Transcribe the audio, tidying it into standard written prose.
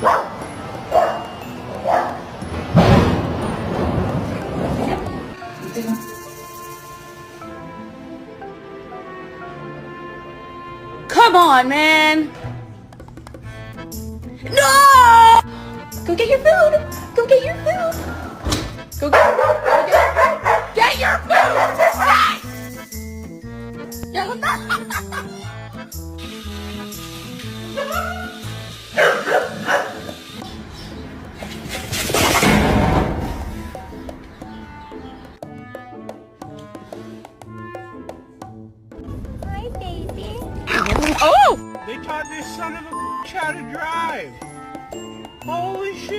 Come on, man! No! Go get your food! Go get your food! Go get your food! Hi, baby. Oh! They taught this son of a bitch how to drive. Holy shit.